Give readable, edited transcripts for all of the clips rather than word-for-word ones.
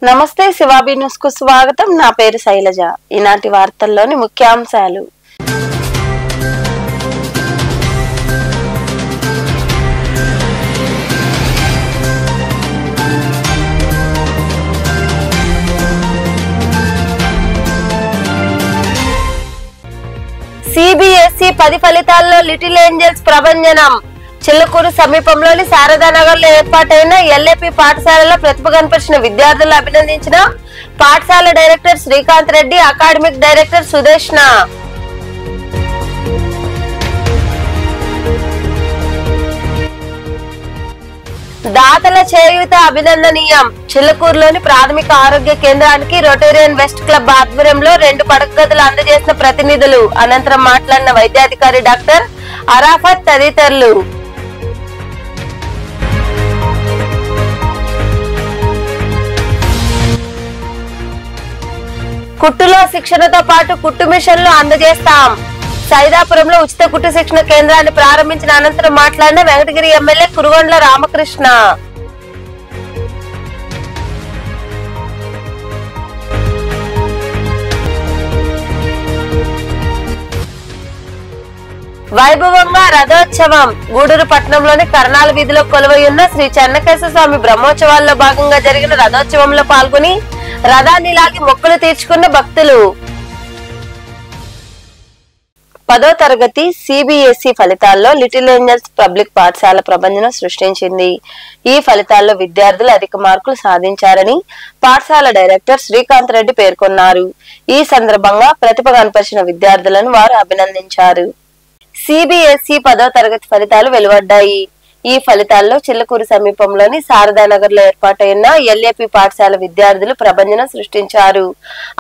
నమస్తే శివాబీ న్యూస్ కు స్వాగతం. నా పేరు శైలజ. ఈనాటి వార్తల్లోని ముఖ్యాంశాలు. సిబిఎస్ఈ 10 ఫలితాల్లో లిటిల్ ఏంజల్స్ ప్రభంజనం. చిల్లకూరు సమీపంలోని శారదానగర్ లో ఏర్పాటైన ఎల్ఏపి పాఠశాలలో ప్రతిభ కనపరిచిన విద్యార్థులను అభినందించిన పాఠశాల director Srikanth Reddy, academic director Sudeshna. దాతల చేయూత అభినందనీయం. చిల్లకూరులోని ప్రాథమిక ఆరోగ్య కేంద్రానికి రొటేరియన్ వెస్ట్ క్లబ్ ఆధ్వర్యంలో 2 పడక గదులు అందజేసిన ప్రతినిధులు. అనంతరం మాట్లాడిన వైద్యాధికారి డాక్టర్ అరాఫత్ తదితరులు. కుట్టులో శిక్షణతో పాటు కుట్టు మిషన్లు అందజేస్తాం. సైదాపురంలో ఉచిత కుట్టు శిక్షణ కేంద్రాన్ని ప్రారంభించిన అనంతరం మాట్లాడిన వెంకటగిరి ఎమ్మెల్యే కురుగొండ్ల రామకృష్ణ. వైభవంగా రథోత్సవం. గూడూరు పట్టణంలోని కర్నాల వీధిలో కొలువై ఉన్న శ్రీ చెన్నకేశ్వర స్వామి బ్రహ్మోత్సవాల్లో భాగంగా జరిగిన రథోత్సవంలో పాల్గొని రథాన్ని లాగి మొక్కులు తీర్చుకున్న భక్తులు. 10వ తరగతి సిబిఎస్ఈ ఫలితాల్లో లిటిల్ ఏంజల్స్ పబ్లిక్ పాఠశాల ప్రభంజనం సృష్టించింది. ఈ ఫలితాల్లో విద్యార్థులు అధిక మార్కులు సాధించారని పాఠశాల డైరెక్టర్ శ్రీకాంత్ రెడ్డి పేర్కొన్నారు. ఈ సందర్భంగా ప్రతిభ కనపరిచిన విద్యార్థులను వారు అభినందించారు. సిబిఎస్ఈ 10వ తరగతి ఫలితాలు వెలువడ్డాయి. ఈ ఫలితాల్లో చిల్లకూరు సమీపంలోని శారదానగర్ లో ఏర్పాటైన ఎల్ఏపి పాఠశాల విద్యార్థులు ప్రభంజనం సృష్టించారు.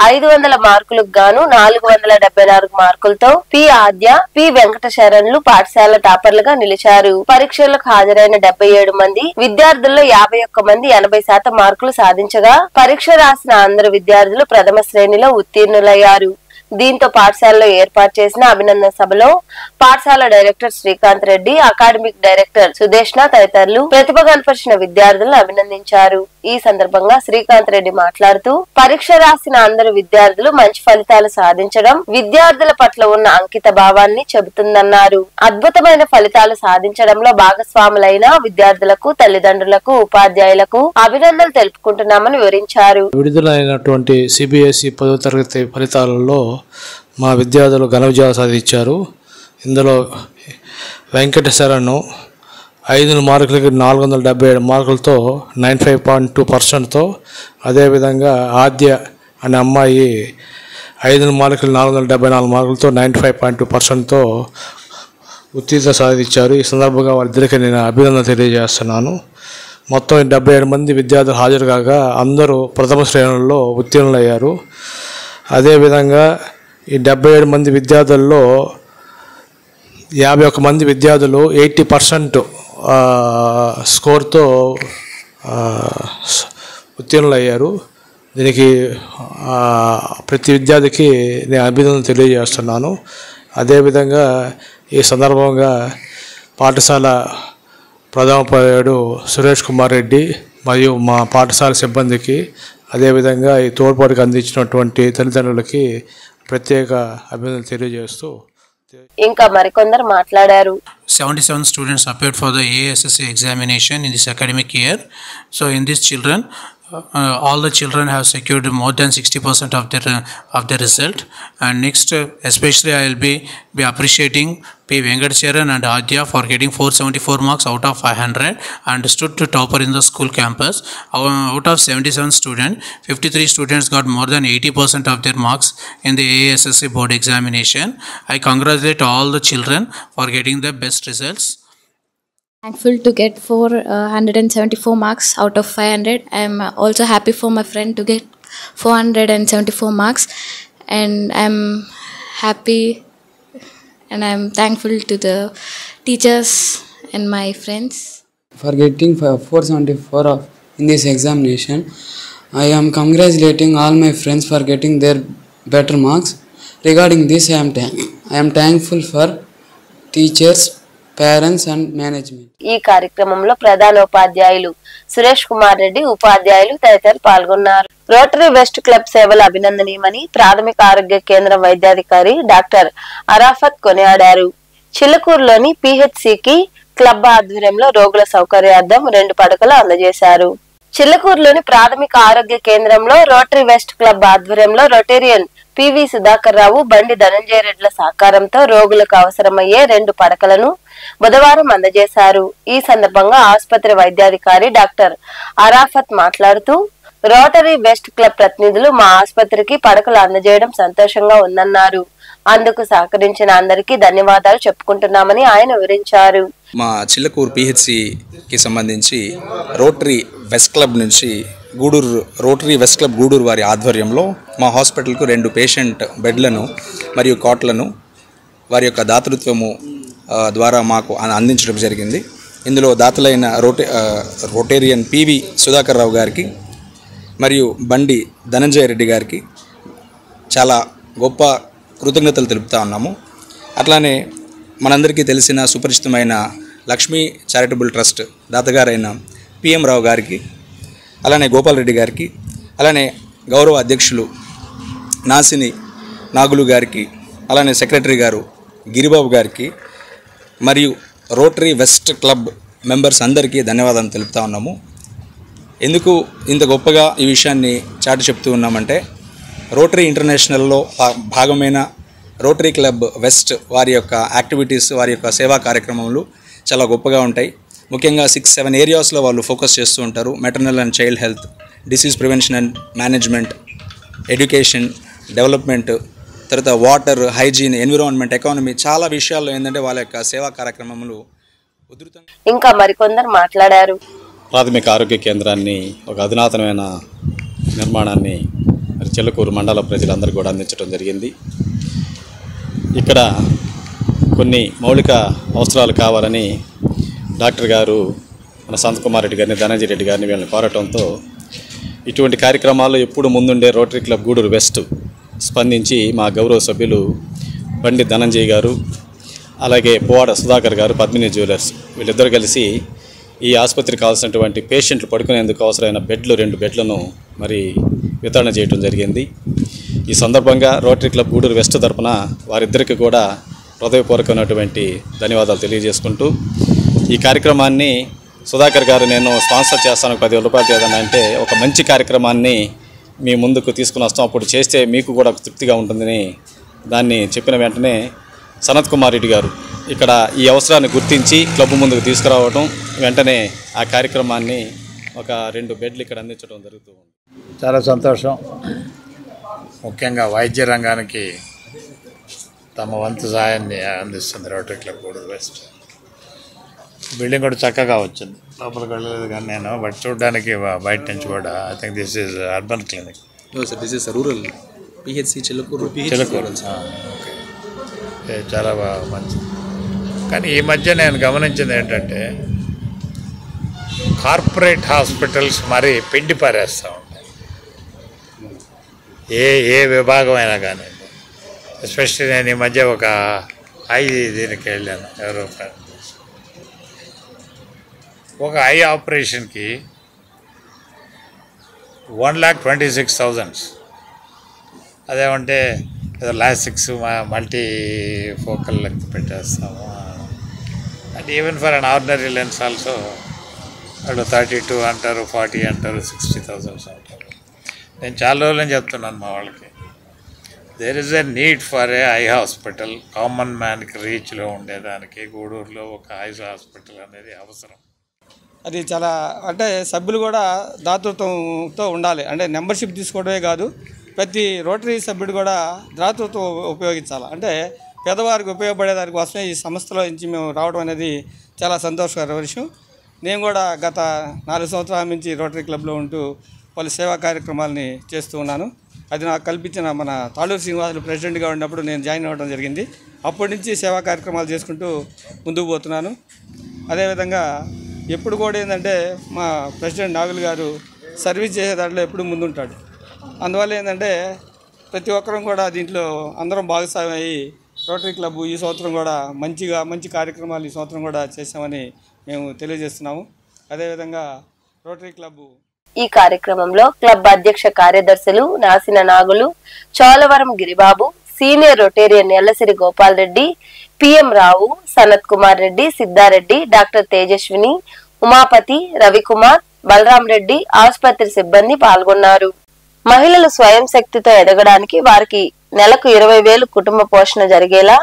500 మార్కులకు గాను 474 మార్కులతో పి ఆద్య, పి వెంకట శరణ్లు పాఠశాల టాపర్లుగా నిలిచారు. పరీక్షలకు హాజరైన 77 మంది విద్యార్థుల్లో 51 మంది 80% మార్కులు సాధించగా పరీక్ష రాసిన అందరు విద్యార్థులు ప్రథమ శ్రేణిలో ఉత్తీర్ణులయ్యారు. దీంతో పాఠశాలలో ఏర్పాటు చేసిన అభినందన సభలో పాఠశాల director Srikanth Reddy, academic director Sudeshna తదితరులు ప్రతిభ కనపరిచిన విద్యార్థులను అభినందించారు. ఈ సందర్భంగా శ్రీకాంత్ రెడ్డి మాట్లాడుతూ పరీక్ష రాసిన అందరు విద్యార్థులు మంచి ఫలితాలు సాధించడం విద్యార్థుల పట్ల ఉన్న అంకిత భావాన్ని చెబుతుందన్నారు. అద్భుతమైన ఫలితాలు సాధించడంలో భాగస్వాములైన విద్యార్థులకు, తల్లిదండ్రులకు, ఉపాధ్యాయులకు అభినందనలు తెలుపుకుంటున్నామని వివరించారు. విడుదలైనటువంటి సిబిఎస్ఈ 10వ తరగతి ఫలితాలలో మా విద్యార్థులు ఘన విజయాలు సాధించారు. ఇందులో వెంకట శరణ్ 5 మార్కులకి 477 మార్కులతో 95.2%తో, అదేవిధంగా ఆద్య అనే అమ్మాయి 5 మార్కులు 474 మార్కులతో 95.2%తో ఉత్తీర్ణత సాధించారు. ఈ సందర్భంగా వారిద్దరికీ నేను అభినందన తెలియజేస్తున్నాను. మొత్తం 77 మంది విద్యార్థులు హాజరు కాగా అందరూ ప్రథమ శ్రేణుల్లో ఉత్తీర్ణులయ్యారు. అదేవిధంగా ఈ 77 మంది విద్యార్థుల్లో 51 మంది విద్యార్థులు 80% స్కోర్తో ఉత్తీర్ణులయ్యారు. దీనికి ప్రతి విద్యార్థికి నేను అభినందన తెలియజేస్తున్నాను. అదేవిధంగా ఈ సందర్భంగా పాఠశాల ప్రథమోపాధ్యాయుడు సురేష్ కుమార్ రెడ్డి మరియు మా పాఠశాల సిబ్బందికి, అదేవిధంగా ఈ తోడ్పాటుకు అందించినటువంటి తల్లిదండ్రులకి ప్రత్యేక అభినందనలు తెలియజేస్తూ ఇంకా మరికొందరు మాట్లాడారు. 77 students appeared for the ASSC examination in this academic year. So in these children, all the children have secured more than 60% of their result. And next, especially I will be appreciating P. Venkat Charan and Adya for getting 474 marks out of 500 and stood to topper in the school campus. Out of 77 students, 53 students got more than 80% of their marks in the ASSC board examination. I congratulate all the children for getting the best results. Thankful to get 474 marks out of 500. I am also happy for my friend to get 474 marks, and I am happy and I am thankful to the teachers and my friends for getting 474 in this examination. I am congratulating all my friends for getting their better marks. Regarding this, I am thankful for teachers parents and management. ఈ కార్యక్రమంలో ప్రధానోపాధ్యాయులు సురేష్ కుమార్ రెడ్డి, ఉపాధ్యాయులు తదితరులు పాల్గొన్నారు. Rotary west club సేవలు అభినందనీయమని ప్రాథమిక ఆరోగ్య కేంద్రం వైద్యాధికారి డాక్టర్ అరాఫత్ కొనియాడారు. చిల్లకూరులోని పిహెచ్సికి క్లబ్ ఆధ్వర్యంలో రోగుల సౌకర్యార్థం 2 పడకలు అందజేశారు. చిల్లకూరులోని ప్రాథమిక ఆరోగ్య కేంద్రంలో రోటరీ వెస్ట్ క్లబ్ ఆధ్వర్యంలో రొటేరియన్ పివి సుధాకర్ రావు, బండి ధనంజయ రెడ్ల సహకారంతో రోగులకు అవసరమయ్యే 2 పడకలను బుధవారం అందజేశారు. ఈ సందర్భంగా ఆసుపత్రి వైద్యాధికారి డాక్టర్ అరాఫత్ మాట్లాడుతూ, రోటరీ వెస్ట్ క్లబ్ ప్రతినిధులు మా ఆసుపత్రికి పడకలు అందజేయడం సంతోషంగా ఉందన్నారు. అందుకు సహకరించిన అందరికీ ధన్యవాదాలు చెప్పుకుంటున్నామని ఆయన వివరించారు. మా చిల్లకూరు పిహెచ్సికి సంబంధించి రోటరీ వెస్ట్ క్లబ్ నుంచి రోటరీ వెస్ట్ క్లబ్ గూడూరు వారి ఆధ్వర్యంలో మా హాస్పిటల్కు 2 పేషెంట్ బెడ్లను మరియు కాట్లను వారి యొక్క దాతృత్వము ద్వారా మాకు అందించడం జరిగింది. ఇందులో దాతలైన రోటేరియన్ పివి సుధాకర్ రావు గారికి మరియు బండి ధనంజయ రెడ్డి గారికి చాలా గొప్ప కృతజ్ఞతలు తెలుపుతా ఉన్నాము. అట్లానే మనందరికీ తెలిసిన సుపరిచితమైన లక్ష్మీ చారిటబుల్ ట్రస్ట్ దాతగారైన పిఎం రావు గారికి, అలానే గోపాల్ రెడ్డి గారికి, అలానే గౌరవ అధ్యక్షులు నాసిని నాగులు గారికి, అలానే సెక్రటరీ గారు గిరిబాబు గారికి మరియు రోటరీ వెస్ట్ క్లబ్ మెంబర్స్ అందరికీ ధన్యవాదాలు తెలుపుతా ఉన్నాము. ఎందుకు ఇంత గొప్పగా ఈ విషయాన్ని చాటి చెప్తూ ఉన్నామంటే, రోటరీ ఇంటర్నేషనల్లో భాగమైన రోటరీ క్లబ్ వెస్ట్ వారి యొక్క యాక్టివిటీస్, వారి యొక్క సేవా కార్యక్రమాలు చాలా గొప్పగా ఉంటాయి. ముఖ్యంగా 6-7 ఏరియాస్లో వాళ్ళు ఫోకస్ చేస్తూ ఉంటారు. Maternal and child health, disease prevention and management, education, development, తర్వాత వాటర్, హైజీన్, ఎన్విరాన్మెంట్, ఎకానమీ, చాలా విషయాల్లో ఏంటంటే వాళ్ళ యొక్క సేవా కార్యక్రమములు ఉధృతంగా. ఇంకా మరికొందరు మాట్లాడారు. ప్రాథమిక ఆరోగ్య కేంద్రాన్ని ఒక అధునాతనమైన నిర్మాణాన్ని చిల్లకూరు మండల ప్రజలందరూ కూడా అందించడం జరిగింది. ఇక్కడ కొన్ని మౌలిక అవసరాలు కావాలని డాక్టర్ గారు మన శాంతకుమార్ రెడ్డి గారిని, ధనంజయ రెడ్డి గారిని వీళ్ళని కోరటంతో ఇటువంటి కార్యక్రమాల్లో ఎప్పుడు ముందుండే రోటరీ క్లబ్ గూడూరు వెస్ట్ స్పందించి మా గౌరవ సభ్యులు బండి ధనంజయ్ గారు, అలాగే పోవాడ సుధాకర్ గారు, పద్మిని జ్యువెలర్స్ వీళ్ళిద్దరూ కలిసి ఈ ఆసుపత్రికి కావాల్సినటువంటి పేషెంట్లు పడుకునేందుకు అవసరమైన 2 బెడ్లను మరి వితరణ చేయడం జరిగింది. ఈ సందర్భంగా రోటరీ క్లబ్ గూడూరు వెస్ట్ తరపున వారిద్దరికి కూడా హృదయపూర్వకమైనటువంటి ధన్యవాదాలు తెలియజేసుకుంటూ, ఈ కార్యక్రమాన్ని సుధాకర్ గారు నేను స్పాన్సర్ చేస్తాను 10,000 రూపాయలు ఏదన్నా అంటే ఒక మంచి కార్యక్రమాన్ని మీ ముందుకు తీసుకుని వస్తాం, అప్పుడు చేస్తే మీకు కూడా తృప్తిగా ఉంటుందని దాన్ని చెప్పిన వెంటనే సనత్ కుమార్ రెడ్డి గారు ఇక్కడ ఈ అవసరాన్ని గుర్తించి క్లబ్ ముందుకు తీసుకురావడం, వెంటనే ఆ కార్యక్రమాన్ని ఒక 2 బెడ్లు ఇక్కడ అందించడం జరుగుతుంది. చాలా సంతోషం. ముఖ్యంగా వైద్య రంగానికి తమ వంతు సహాయాన్ని అందిస్తుంది rotary club Gudur west. Building కూడా చక్కగా వచ్చింది, లోపలికి వెళ్ళలేదు కానీ నేను, బట్ చూడడానికి బయట నుంచి కూడా I think this is urban clinic. This is rural PHC Chillakur. Okay, చాలా బాగా మంచిది. కానీ ఈ మధ్య నేను గమనించింది ఏంటంటే కార్పొరేట్ హాస్పిటల్స్ మరీ పిండి పారేస్తూ ఉంటాయి, ఏ విభాగం అయినా కానీ. ఎస్పెషల్లీ నేను ఈ మధ్య ఒక దీనికి వెళ్ళాను, ఎవరో ఒక ఐ ఆపరేషన్కి 1,26,000. అదేమంటే ఏదో లాసిక్స్ మల్టీ ఫోకల్ లెంగ్త్ పెట్టేస్తాము. And even for an ordinary lens also వాళ్ళు 32 అంటారు, 40 అంటారు, 60,000 అంటారు. నేను చాలా రోజులు చెప్తున్నాను మా వాళ్ళకి, there is a need for a eye hospital. Common మ్యాన్కి రీచ్లో ఉండేదానికి గూడూరులో ఒక ఐ హాస్పిటల్ అనేది అవసరం. అది చాలా అంటే సభ్యులు కూడా దాతృత్వంతో ఉండాలి. అంటే మెంబర్షిప్ తీసుకోవడమే కాదు, ప్రతి రోటరీ సభ్యుడు కూడా దాతృత్వం ఉపయోగించాలి. అంటే పేదవారికి ఉపయోగపడే దానికోసమే ఈ సంస్థలో నుంచి మేము రావడం అనేది చాలా సంతోషకర విషయం. నేను కూడా గత 4 సంవత్సరాల నుంచి రోటరీ క్లబ్లో ఉంటూ వాళ్ళ సేవా కార్యక్రమాలని చేస్తూ ఉన్నాను. అది నాకు కల్పించిన మన తాళూరు శ్రీనివాసులు ప్రెసిడెంట్గా ఉన్నప్పుడు నేను జాయిన్ అవ్వడం జరిగింది. అప్పటి నుంచి సేవా కార్యక్రమాలు చేసుకుంటూ ముందుకు పోతున్నాను. అదేవిధంగా ఎప్పుడు కూడా ఏంటంటే మా ప్రెసిడెంట్ నాగులు గారు సర్వీస్ చేసే దాంట్లో ఎప్పుడు ముందుంటాడు. అందువల్ల ఏంటంటే ప్రతి ఒక్కరం కూడా దీంట్లో అందరం భాగస్వామి అయ్యి రోటరీ క్లబ్ ఈ సంవత్సరం కూడా మంచి కార్యక్రమాలు ఈ సంవత్సరం కూడా చేశామని మేము తెలియజేస్తున్నాము. అదేవిధంగా రోటరీ క్లబ్ ఈ కార్యక్రమంలో క్లబ్ అధ్యక్ష కార్యదర్శులు Nasina Nagulu, Cholavaram Giribabu, senior rotarian Ellasiri Gopal Reddy, PM Rao, Sanath Kumar Reddy, Siddareddy, doctor Tejaswini, Umapathi, Ravikumar, Balaram Reddy, ఆసుపత్రి సిబ్బంది పాల్గొన్నారు. మహిళలు స్వయం శక్తితో ఎదగడానికి వారికి నెలకు 20,000 కుటుంబ పోషణ జరిగేలా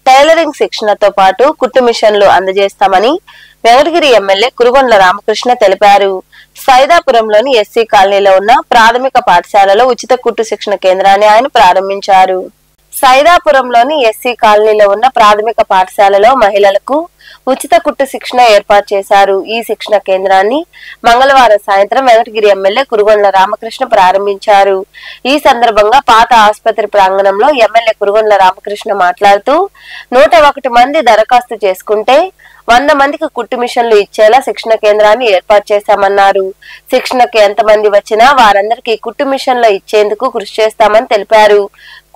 టైలరింగ్ శిక్షణతో పాటు కుట్టు మిషన్లు అందజేస్తామని వెంకటగిరి ఎమ్మెల్యే కురుగొండ్ల రామకృష్ణ తెలిపారు. సైదాపురంలోని ఎస్సీ కాలనీలో ఉన్న ప్రాథమిక పాఠశాలలో ఉచిత కుట్టు శిక్షణ కేంద్రాన్ని ఆయన ప్రారంభించారు. సైదాపురంలోని ఎస్సీ కాలనీలో ఉన్న ప్రాథమిక పాఠశాలలో మహిళలకు ఉచిత కుట్టు శిక్షణ ఏర్పాటు చేశారు. ఈ శిక్షణ కేంద్రాన్ని మంగళవారం సాయంత్రం వెంకటగిరి ఎమ్మెల్యే కురుగొండ్ల రామకృష్ణ ప్రారంభించారు. ఈ సందర్భంగా పాత ఆసుపత్రి ప్రాంగణంలో ఎమ్మెల్యే కురుగొండ్ల రామకృష్ణ మాట్లాడుతూ 101 మంది దరఖాస్తు చేసుకుంటే 100 మందికి కుట్టు మిషన్లు ఇచ్చేలా శిక్షణ కేంద్రాన్ని ఏర్పాటు చేశామన్నారు. శిక్షణకు ఎంతమంది వచ్చినా వారందరికీ కుట్టు మిషన్లు ఇచ్చేందుకు కృషి చేస్తామని తెలిపారు.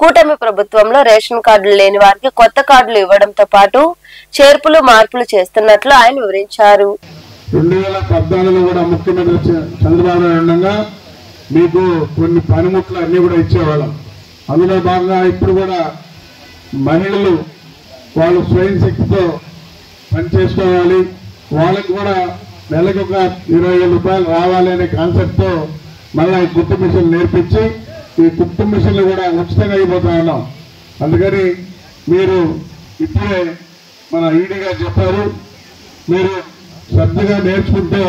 కూటమి ప్రభుత్వంలో రేషన్ కార్డులు లేని వారికి కొత్త కార్డులు ఇవ్వడంతో పాటు చేర్పులు మార్పులు చేస్తున్నట్లు ఆయన వివరించారు. 2014లో కూడా ముఖ్యమంత్రి చంద్రబాబు నాయుడు ఉండగా మీకు కొన్ని పనిముట్లు అన్ని కూడా ఇచ్చేవాళ్ళం. అందులో భాగంగా ఇప్పుడు కూడా మహిళలు వాళ్ళు స్వయం శక్తితో పని చేసుకోవాలి, వాళ్ళకి కూడా నెలకు ఒక 20,000 రూపాయలు రావాలి అనే కాన్సెప్ట్తో మళ్ళీ ఈ కుట్టు మిషన్ నేర్పించి ఈ కుట్టు మిషన్లు కూడా ఉచితంగా అయిపోతా ఉన్నాం. అందుకని మీరు ఇప్పుడే మన ఈడీ గారు చెప్పారు, మీరు శ్రద్ధగా నేర్చుకుంటే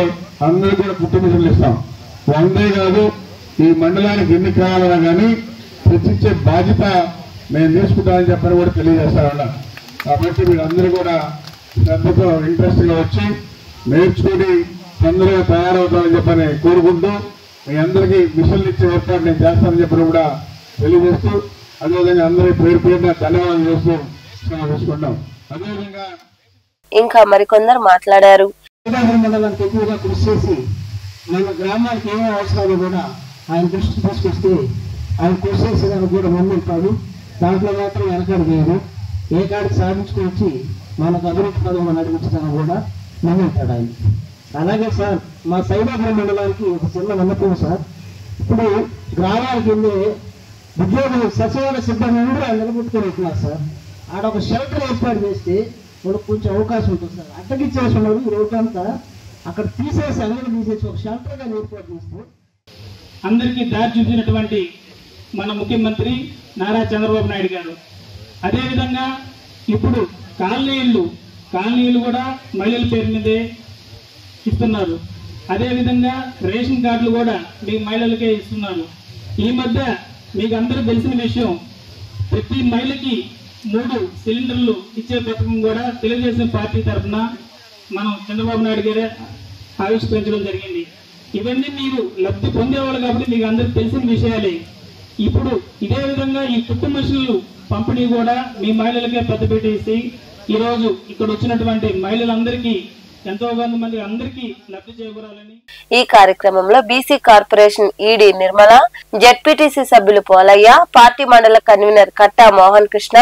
అందరూ కూడా కుట్టు మిషన్లు ఇస్తాం. వందే కాదు, ఈ మండలానికి ఎన్ని కావాలన్నా కానీ తెచ్చిచ్చే బాధ్యత మేము తీసుకుంటామని చెప్పని కూడా తెలియజేస్తా ఉన్నాం. కాబట్టి మీరందరూ కూడా శ్రద్ధతో ఇంట్రెస్ట్గా వచ్చి నేర్చుకుని తొందరగా తయారవుతామని చెప్పని కోరుకుంటూ మీ అందరికీ మిషన్లు ఇచ్చే ఏర్పాటు నేను చేస్తానని చెప్పని కూడా తెలియజేస్తూ అదేవిధంగా అందరి పేరు పేరున ధన్యవాదాలు చేస్తూ తీసుకుంటాం. అదేవిధంగా ఇంకా మరికొందరు మాట్లాడారు. మండలానికి ఎక్కువగా కృషి చేసి మన గ్రామానికి ఏమేమి అవసరాలు కూడా ఆయన దృష్టికి తీసుకొస్తే ఆయన కృషి చేసేదానికి కూడా ముందుంటాడు. దాంట్లో మాత్రం వెనకాడు లేదు. ఏ కాడికి సాధించుకొచ్చి మనకు అభివృద్ధి పదవులు నడిపించడానికి కూడా ముందుంటాడు ఆయన. అలాగే సార్ మా సైదాపురం మండలానికి ఒక చిన్న విన్నపం సార్. ఇప్పుడు గ్రామాలకు వెళ్ళే ఉద్యోగులు సచివాలయ సిబ్బంది కూడా నిలబెట్టుకొని వెళ్తున్నారు సార్. ఆడ ఒక షెల్టర్ ఏర్పాటు చేస్తే వాళ్ళకి కొంచెం అవకాశం ఉంటుంది సార్. అడ్డగిచ్చేసి ఉన్నారు ఈ రోజంతా అక్కడ తీసేసి అందరూ తీసేసి ఒక షెల్టర్గా ఏర్పాటు చేస్తే అందరికీ దారి చూపినటువంటి మన ముఖ్యమంత్రి నారా చంద్రబాబు నాయుడు గారు. అదేవిధంగా ఇప్పుడు కాలనీలు కూడా మహిళల పేరు మీదే ఇస్తున్నారు. అదేవిధంగా రేషన్ కార్డులు కూడా మీ మహిళలకే ఇస్తున్నారు. ఈ మధ్య మీకు అందరూ తెలిసిన విషయం, ప్రతి మహిళకి 3 సిలిండర్లు ఇచ్చే పథకం కూడా తెలుగుదేశం పార్టీ తరఫున మనం చంద్రబాబు నాయుడు గారే ఆవిష్కరించడం జరిగింది. ఇవన్నీ మీరు లబ్ధి పొందేవాళ్ళు కాబట్టి మీకు అందరికి తెలిసిన విషయాలే. ఇప్పుడు ఇదే విధంగా ఈ కుట్టు మిషన్లు పంపిణీ కూడా మీ మహిళలకే పెద్దపీట వేసి ఈరోజు ఇక్కడ వచ్చినటువంటి మహిళలందరికీ ఎంతో మంది అందరికీ లబ్ధి చేకూరాలని. ఈ కార్యక్రమంలో BC corporation ED Nirmala, ZPTC సభ్యులు పోలయ్య, పార్టీ మండల కన్వీనర్ కట్టా మోహన్ కృష్ణ,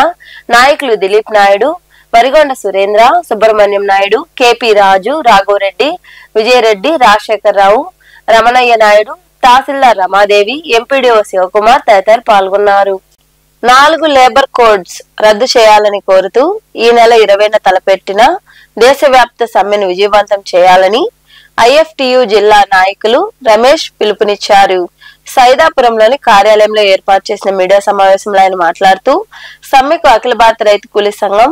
నాయకులు దిలీప్ నాయుడు, వరిగొండ సురేంద్ర, సుబ్రహ్మణ్యం నాయుడు, కేపీ రాజు, రాఘవరెడ్డి, విజయరెడ్డి, రాజశేఖర్ రావు, రమణయ్య నాయుడు, తహసీల్దార్ రమాదేవి, ఎంపీడీఓ శివకుమార్ తదితరులు పాల్గొన్నారు. 4 లేబర్ కోడ్స్ రద్దు చేయాలని కోరుతూ ఈ నెల 20న తలపెట్టిన దేశవ్యాప్త సమ్మెను విజయవంతం చేయాలని ఐఎఫ్టియు జిల్లా నాయకులు రమేష్ పిలుపునిచ్చారు. సైదాపురంలోని కార్యాలయంలో ఏర్పాటు చేసిన మీడియా సమావేశంలో ఆయన మాట్లాడుతూ సమ్మెకు అఖిల భారత రైతు కూలీ సంఘం,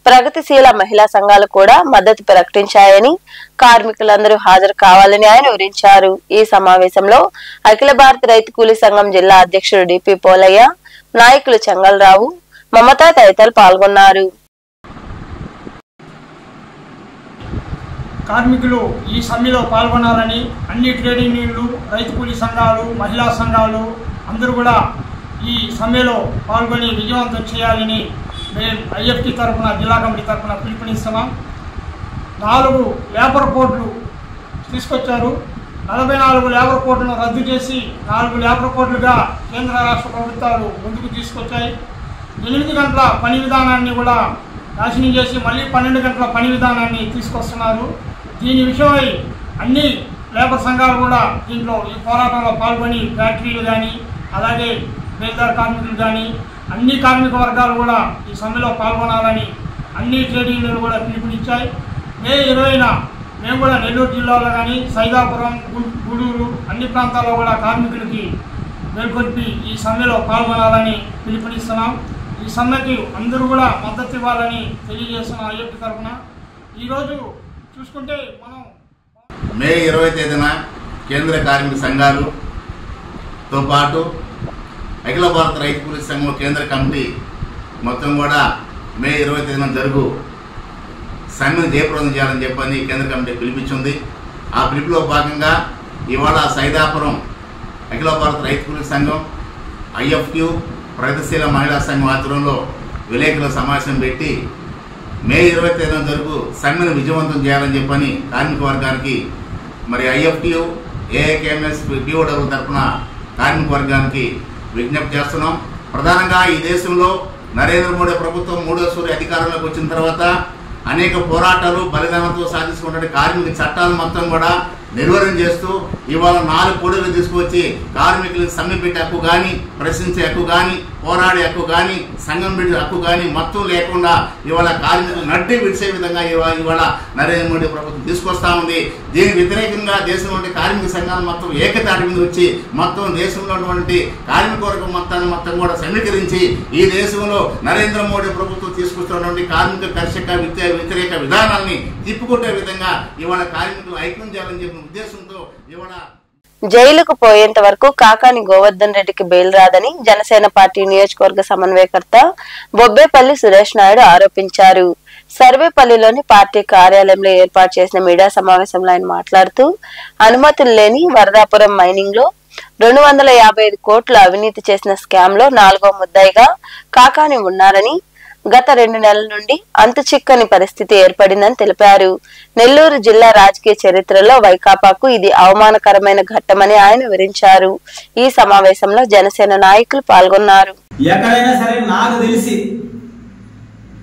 ప్రగతిశీల మహిళా సంఘాలు కూడా మద్దతు ప్రకటించాయని, కార్మికులందరూ హాజరు కావాలని ఆయన వివరించారు. ఈ సమావేశంలో అఖిల భారత రైతు కూలీ సంఘం జిల్లా అధ్యక్షుడు డిపి పోలయ్య, నాయకులు చెంగల్రావు, మమత తదితరులు పాల్గొన్నారు. కార్మికులు ఈ సమ్మెలో పాల్గొనాలని అన్ని ట్రేడ్ యూనియన్లు, రైతు కూలీ సంఘాలు, మహిళా సంఘాలు అందరూ కూడా ఈ సమ్మెలో పాల్గొని విజయవంతం చేయాలని మేము ఐఎఫ్టీ తరఫున, జిల్లా కమిటీ తరఫున పిలుపునిస్తున్నాం. 4 లేబర్ కోడ్లు తీసుకొచ్చారు. 44 లేబర్ కోడ్లను రద్దు చేసి 4 లేబర్ కోడ్లుగా కేంద్ర రాష్ట్ర ప్రభుత్వాలు ముందుకు తీసుకొచ్చాయి. 8 గంటల పని విధానాన్ని కూడా నాశనం చేసి మళ్ళీ 12 గంటల పని విధానాన్ని తీసుకొస్తున్నారు. దీని విషయమై అన్ని లేబర్ సంఘాలు కూడా దీంట్లో ఈ పోరాటంలో పాల్గొని ఫ్యాక్టరీలు కానీ అలాగే బేల్దార్ కార్మికులు కానీ అన్ని కార్మిక వర్గాలు కూడా ఈ సమ్మెలో పాల్గొనాలని అన్ని ట్రేడ్ యూనియన్లు కూడా పిలుపునిచ్చాయి. మే 20న మేము కూడా నెల్లూరు జిల్లాలో కానీ సైదాపురం, గూడూరు అన్ని ప్రాంతాల్లో కూడా కార్మికులకి మేల్కొల్పి ఈ సమ్మెలో పాల్గొనాలని పిలుపునిస్తున్నాం. ఈ సమ్మెకి అందరూ కూడా మద్దతు ఇవ్వాలని తెలియజేస్తున్నాం. ఐఎఫ్టీ తరఫున ఈరోజు చూసుకుంటే మనం మే 20 తేదీన కేంద్ర కార్మిక సంఘాలుతో పాటు అఖిల భారత రైతు కూలీ సంఘం కేంద్ర కమిటీ మొత్తం కూడా మే 20 తేదీన జరుగు సమ్మెను జయప్రదం చేయాలని చెప్పని కేంద్ర కమిటీ పిలిపించింది. ఆ పిలుపులో భాగంగా ఇవాళ సైదాపురం అఖిల భారత రైతు కూలీ సంఘం, ఐఎఫ్క్యూ, ప్రగతిశీల మహిళా సంఘం ఆధ్వర్యంలో విలేకరుల సమావేశం పెట్టి మే 20 తేదీన జరుగు సమ్మెను విజయవంతం చేయాలని చెప్పని కార్మిక వర్గానికి మరి ఐఎఫ్క్యూ, ఏఐకేఎంఎస్, పిఓడబ్ల్యూ తరఫున కార్మిక వర్గానికి విజ్ఞప్తి చేస్తున్నాం. ప్రధానంగా ఈ దేశంలో నరేంద్ర మోడీ ప్రభుత్వం మూడోసారి అధికారంలోకి వచ్చిన తర్వాత అనేక పోరాటాలు బలిదానంతో సాధించుకున్న కార్మిక చట్టాలు మొత్తం కూడా నిర్వహణ చేస్తూ ఇవాళ 4 కోడలు తీసుకొచ్చి కార్మికులకు సమ్మె పెట్టే హక్కు కానీ, ప్రశ్నించే హక్కు కానీ, పోరాడే హక్కు కానీ, సంఘం పెట్టే హక్కు కానీ మొత్తం లేకుండా ఇవాళ కార్మికులు నడ్డి విడిచే విధంగా ఇవాళ నరేంద్ర మోడీ ప్రభుత్వం తీసుకొస్తా ఉంది. దీనికి వ్యతిరేకంగా దేశంలోని కార్మిక సంఘాలు మొత్తం ఏకతాటి మీద వచ్చి మొత్తం దేశంలో ఉన్నటువంటి కార్మిక వర్గం మొత్తం కూడా సమీకరించి ఈ దేశంలో నరేంద్ర మోడీ ప్రభుత్వం తీసుకొస్తున్నటువంటి కార్మిక కర్షక వ్యతిరేక విధానాన్ని తిప్పుకొట్టే విధంగా ఇవాళ కార్మికులు ఐక్యం చేయాలని చెప్పిన ఉద్దేశంతో ఇవాళ జైలుకు పోయేంత వరకు కాకాని గోవర్ధన్ రెడ్డికి బెయిల్ రాదని జనసేన పార్టీ నియోజకవర్గ సమన్వయకర్త బొబ్బేపల్లి సురేష్ నాయుడు ఆరోపించారు. సర్వేపల్లిలోని పార్టీ కార్యాలయంలో ఏర్పాటు చేసిన మీడియా సమావేశంలో ఆయన మాట్లాడుతూ అనుమతులు లేని వరదాపురం మైనింగ్ లో 255 కోట్ల అవినీతి చేసిన స్కామ్ లో 4వ ముద్దాయిగా కాకాని ఉన్నారని, గత 2 నెలల నుండి అంతు చిక్కని పరిస్థితి ఏర్పడిందని తెలిపారు. నెల్లూరు జిల్లా రాజకీయ చరిత్రలో వైకాపాకు ఇది అవమానకరమైన ఘట్టమని ఆయన వివరించారు. ఈ సమావేశంలో జనసేన నాయకులు పాల్గొన్నారు. ఎక్కడైనా సరే నాకు తెలిసి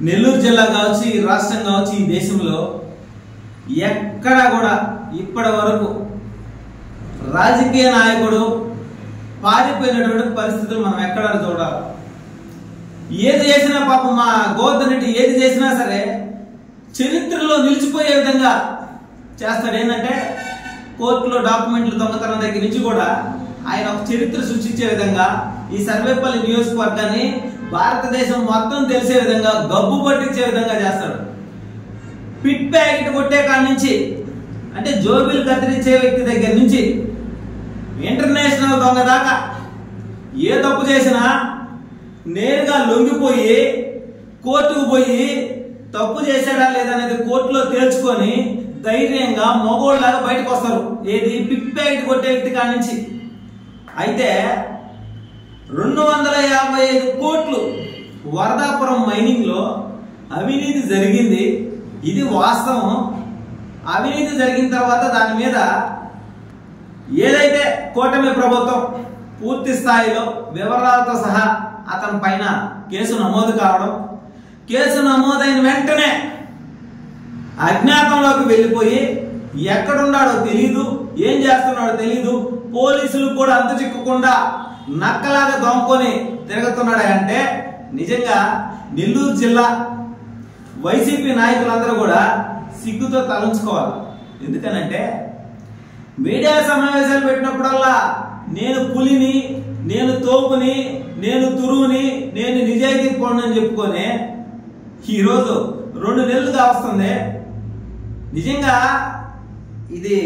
నెల్లూరు జిల్లా కావచ్చు, ఈ రాష్ట్రం కావచ్చు, ఈ దేశంలో ఎక్కడ కూడా ఇప్పటి వరకు రాజకీయ నాయకుడు పారిపోయినటువంటి పరిస్థితులు మనం ఎక్కడ చూడాలి. ఏది చేసినా పాపం మా గోవర్ధన్ రెడ్డి ఏది చేసినా సరే చరిత్రలో నిలిచిపోయే విధంగా చేస్తాడు. ఏంటంటే కోర్టులో డాక్యుమెంట్లు దొంగతనం దగ్గర నుంచి కూడా ఆయన ఒక చరిత్ర సృష్టించే విధంగా ఈ సర్వేపల్లి నియోజకవర్గాన్ని భారతదేశం మొత్తం తెలిసే విధంగా గబ్బు పట్టించే విధంగా చేస్తాడు. పిట్ ప్యాకెట్ కొట్టే కాడి నుంచి అంటే జోబిలు కత్తిరించే వ్యక్తి దగ్గర నుంచి ఇంటర్నేషనల్ దొంగ దాకా ఏ తప్పు చేసినా నేరుగా లొంగిపోయి కోర్టుకు పోయి తప్పు చేశాడా లేదనేది కోర్టులో తేల్చుకొని ధైర్యంగా మగోళ్ళలాగా బయటకు వస్తారు. ఏది పిక్ ప్యాకెట్ కొట్టే వ్యక్తి కాడి నుంచి. అయితే 255 కోట్లు వరదాపురం మైనింగ్ లో అవినీతి జరిగింది. ఇది వాస్తవం. అవినీతి జరిగిన తర్వాత దాని మీద ఏదైతే కూటమి ప్రభుత్వం పూర్తి స్థాయిలో వివరాలతో సహా అతని పైన కేసు నమోదు కావడం, కేసు నమోదైన వెంటనే అజ్ఞాతంలోకి వెళ్ళిపోయి ఎక్కడున్నాడో తెలీదు, ఏం చేస్తున్నాడో తెలీదు, పోలీసులు కూడా అంతు చిక్కకుండా నక్కలాగా దొంగకొని తిరుగుతున్నాడు. అంటే నిజంగా నెల్లూరు జిల్లా వైసీపీ నాయకులందరూ కూడా సిగ్గుతో తలంచుకోవాలి. ఎందుకనంటే మీడియా సమావేశాలు పెట్టినప్పుడల్లా నేను పులిని, నేను తోపుని, నేను తురువుని, నేను నిజాయితీ పౌరుని చెప్పుకొని ఈరోజు 2 నెలలుగా వస్తుంది. నిజంగా ఇది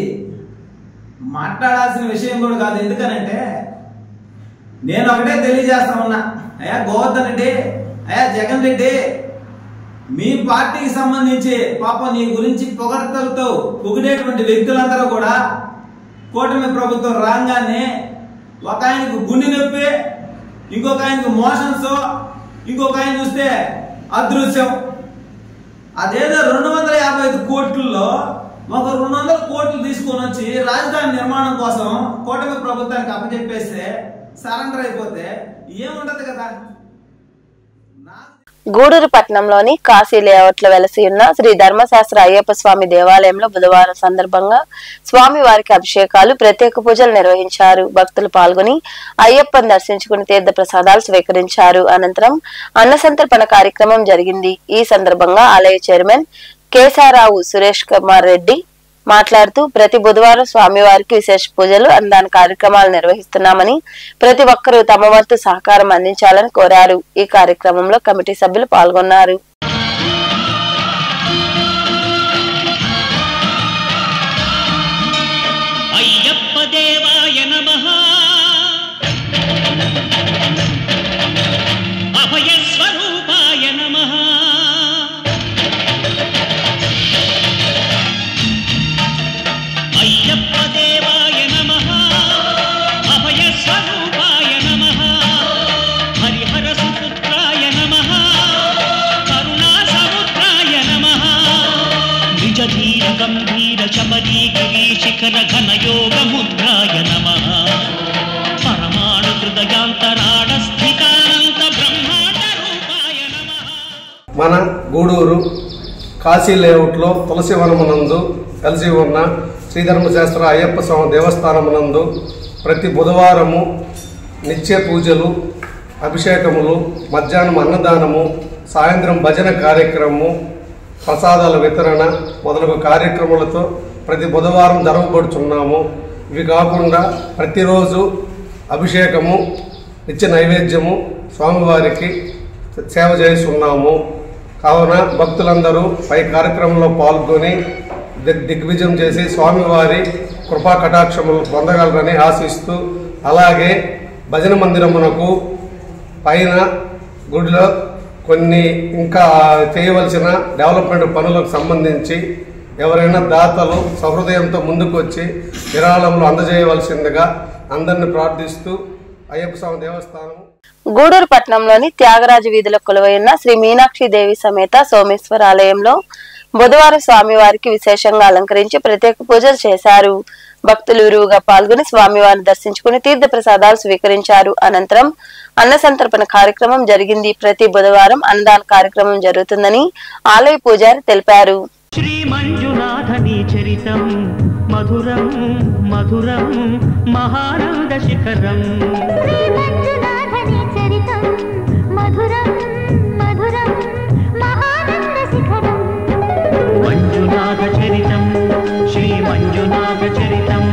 మాట్లాడాల్సిన విషయం కూడా కాదు. ఎందుకనంటే నేను ఒకటే తెలియజేస్తా ఉన్నా, అయ్యా గోవర్ధన్ రెడ్డి, అయ్యా జగన్ రెడ్డి, మీ పార్టీకి సంబంధించి పాపం నీ గురించి పొగడ్తలతో పొగిడేటువంటి వ్యక్తులందరూ కూడా కూటమి ప్రభుత్వం రాగానే ఒక ఆయనకు గుండె నొప్పి, ఇంకొక ఆయనకు మోషన్స్, ఇంకొక ఆయన చూస్తే అదృశ్యం. అదేదో 255 కోట్లలో ఒక 200 కోట్లు తీసుకొని వచ్చి రాజధాని నిర్మాణం కోసం కూటమి ప్రభుత్వానికి అప్పచెప్పేస్తే సరెండర్ అయిపోతే ఏముంటది కదా. గూడూరు పట్టణంలోని కాశీ లేఅవుట్లో వెలసి ఉన్న శ్రీ ధర్మశాస్త్ర అయ్యప్ప స్వామి దేవాలయంలో బుధవారం సందర్భంగా స్వామి వారికి అభిషేకాలు ప్రత్యేక పూజలు నిర్వహించారు. భక్తులు పాల్గొని అయ్యప్పని దర్శించుకుని తీర్థ ప్రసాదాలు స్వీకరించారు. అనంతరం అన్నసంతర్పణ కార్యక్రమం జరిగింది. ఈ సందర్భంగా ఆలయ చైర్మన్ కేశారావు సురేష్ కుమార్ రెడ్డి మాట్లాడుతూ ప్రతి బుధవారం స్వామివారికి విశేష పూజలు అన్నదాన కార్యక్రమాలు నిర్వహిస్తున్నామని ప్రతి ఒక్కరూ తమ వంతు సహకారం అందించాలని కోరారు. ఈ కార్యక్రమంలో కమిటీ సభ్యులు పాల్గొన్నారు. మన గూడూరు కాశీ లేఅవుట్లో తులసి వనమునందు కలిసి ఉన్న శ్రీధర్మశాస్త్ర అయ్యప్ప స్వామి దేవస్థానమునందు ప్రతి బుధవారము నిత్య పూజలు, అభిషేకములు, మధ్యాహ్నం అన్నదానము, సాయంత్రం భజన కార్యక్రమము, ప్రసాదాల వితరణ మొదలగు కార్యక్రమాలతో ప్రతి బుధవారం జరగబడుతున్నాము. ఇవి కాకుండా ప్రతిరోజు అభిషేకము, నిత్య నైవేద్యము స్వామివారికి సేవ చేస్తున్నాము. కావున భక్తులందరూ పై కార్యక్రమంలో పాల్గొని దిగ్విజయం చేసి స్వామివారి కృపా కటాక్షములు పొందగలరని ఆశిస్తూ, అలాగే భజన మందిరమునకు పైన గుడిలో కొన్ని ఇంకా చేయవలసిన డెవలప్మెంట్ పనులకు సంబంధించి ఎవరైనా దాతలు సహృదయంతో ముందుకు వచ్చి విరాళములు అందజేయవలసిందిగా అందరిని ప్రార్థిస్తూ అయ్యప్ప స్వామి దేవస్థానం గూడూరు పట్టణంలోని త్యాగరాజు వీధిలో కొలువైన శ్రీ మీనాక్షి దేవి సమేత సోమేశ్వర ఆలయంలో బుధవారం స్వామివారికి విశేషంగా అలంకరించి ప్రత్యేక పూజలు చేశారు. భక్తులు విరివిగా పాల్గొని స్వామివారిని దర్శించుకుని తీర్థ ప్రసాదాలు స్వీకరించారు. అనంతరం అన్న సంతర్పణ కార్యక్రమం జరిగింది. ప్రతి బుధవారం అన్నదాన కార్యక్రమం జరుగుతుందని ఆలయ పూజారి తెలిపారు. శ్రీ మంజునాథని చరితం మధురం మధురం మహానంద శిఖరం. మంజునాథ చరితం శ్రీ మంజునాథ చరితం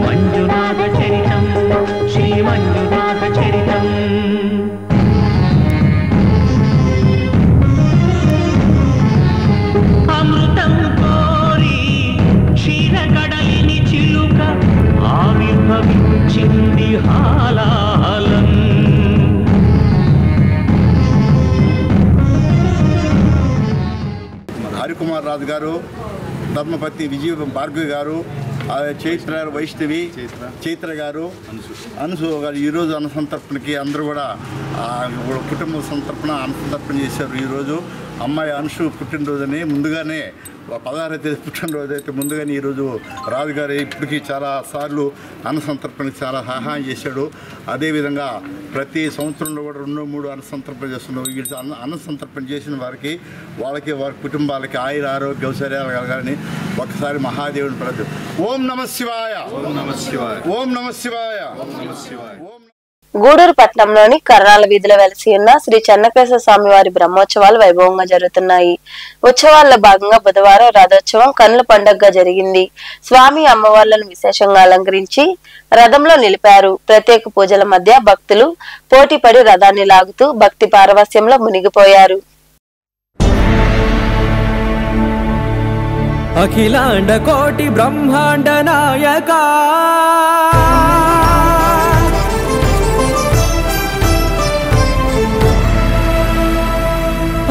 మంజునాథ చరితం శ్రీ మంజునాథ చరితం. అమృతం కోరి క్షీరకడలిని చిలుక ఆవిర్భవించింది హాలాహలం. హరికుమార్ రాజు గారు, ధర్మపతి విజయ భార్గవి గారు, చైత్ర వైష్ణవి చైత్ర గారు, అనసు గారు ఈరోజు అన్న సంతర్పణకి అందరూ కూడా కుటుంబ సంతర్పణ అన్న సంతర్పణ చేశారు. ఈరోజు అమ్మాయి అనుషు పుట్టినరోజుని ముందుగానే 16వ తేదీ పుట్టినరోజు అయితే ముందుగానే ఈరోజు రాజుగారు ఇప్పటికీ చాలా సార్లు అన్న సంతర్పణకి చాలా సహాయం చేశాడు. అదేవిధంగా ప్రతి సంవత్సరంలో కూడా 2-3 అన్న సంతర్పణ చేస్తున్నాడు. వీళ్ళు అన్న సంతర్పణ చేసిన వారికి వాళ్ళకి వారి కుటుంబాలకి ఆయుర ఆరోగ్య ఐశ్వర్యాలు కలగాలని ఒకసారి మహాదేవుని ప్రార్థన. ఓం నమ శివాయ, ఓం నమ శివాయ, ఓం నమ శివాయ, ఓం నమ శివాయ. గూడూరు పట్టణంలోని కర్ణాల వీధిలో వెలసి ఉన్న శ్రీ చెన్నకేశ్వర స్వామి వారి బ్రహ్మోత్సవాలు వైభవంగా జరుగుతున్నాయి. ఉత్సవాల్లో భాగంగా బుధవారం రథోత్సవం కన్నుల పండుగగా జరిగింది. స్వామి అమ్మవార్లను విశేషంగా అలంకరించి రథంలో నిలిపారు. ప్రత్యేక పూజల మధ్య భక్తులు పోటీపడి రథాన్ని లాగుతూ భక్తి పారవస్యంలో మునిగిపోయారు. అఖిలాండ కోటి బ్రహ్మాండ నాయకా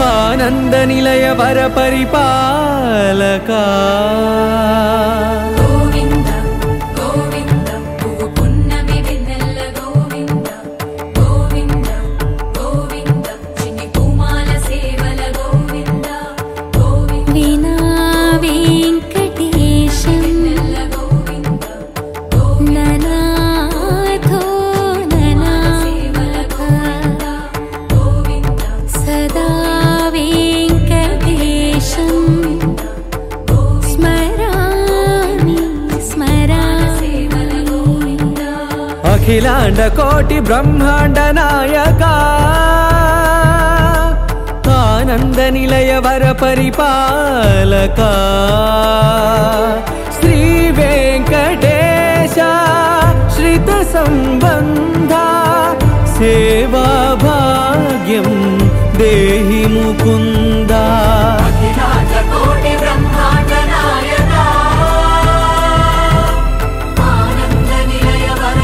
ఆనంద నిలయ వర పరిపాలకా అఖిలాండ కోటి బ్రహ్మాండ నాయక ఆనంద నిలయ వర పరిపాలక శ్రీ వెంకటేశ శ్రిత సంబంధ సేవా భాగ్యం దేహి ముకుంద అఖిలాండ కోటి బ్రహ్మాండ నాయక ఆనంద నిలయ వర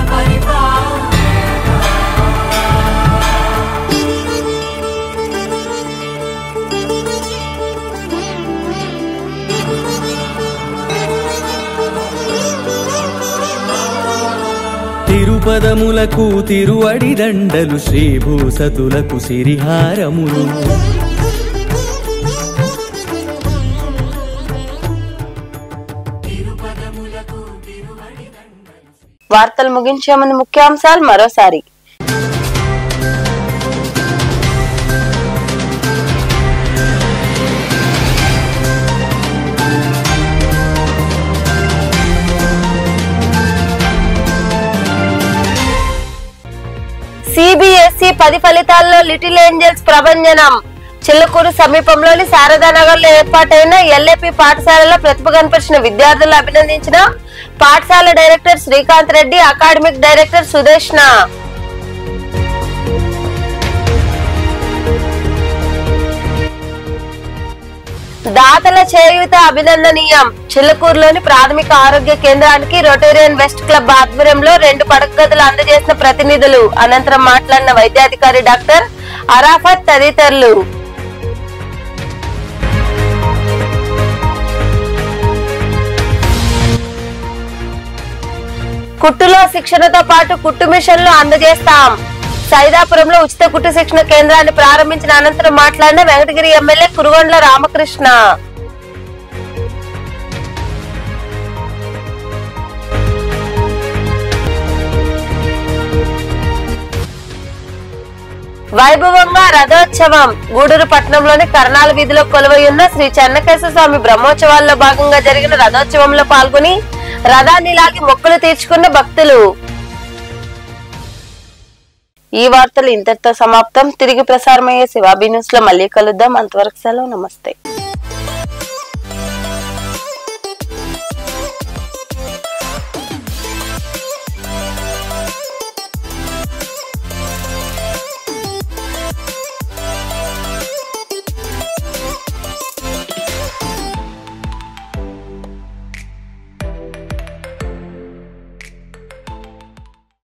తిరుపదములకు తిరువడి దండలు శ్రీభూసతులకు సిరిహారములు వార్తలు ముగించే ముందు ముఖ్యాంశాలు మరోసారి. సిబిఎస్ఈ 10 ఫలితాల్లో లిటిల్ ఏంజల్స్ ప్రభంజనం. చిల్లకూరు సమీపంలోని శారదానగర్ లో ఏర్పాటైన ఎల్ఏపి పాఠశాలలో ప్రతిభ కనపరిచిన విద్యార్థులను అభినందించిన పాఠశాల director Srikanth Reddy, academic director Sudeshna. దాతల చేయూత అభినందనీయం. చిల్లకూరులోని ప్రాథమిక ఆరోగ్య కేంద్రానికి రొటేరియన్ వెస్ట్ క్లబ్ ఆధ్వర్యంలో 2 పడక గదులు అందజేసిన ప్రతినిధులు. అనంతరం మాట్లాడిన వైద్యాధికారి డాక్టర్ అరాఫత్ తదితరులు. కుట్టులో శిక్షణతో పాటు కుట్టు మిషన్లు అందజేస్తాం. సైదాపురంలో ఉచిత కుట్టు శిక్షణ కేంద్రాన్ని ప్రారంభించిన అనంతరం మాట్లాడిన వెంకటగిరి ఎమ్మెల్యే కురుగొండ్ల రామకృష్ణ. వైభవంగా రథోత్సవం. గూడూరు పట్టణంలోని కర్నాల వీధిలో కొలువై ఉన్న శ్రీ చెన్నకేశ్వర స్వామి బ్రహ్మోత్సవాల్లో భాగంగా జరిగిన రథోత్సవంలో పాల్గొని రథాన్ని లాగి మొక్కులు తీర్చుకున్న భక్తులు. ఈ వార్తలు ఇంతటితో సమాప్తం. తిరిగి ప్రసారమయ్యే శివాబీ న్యూస్ లో మళ్ళీ కలుద్దాం. అంతవరకు సెలవు. నమస్తే.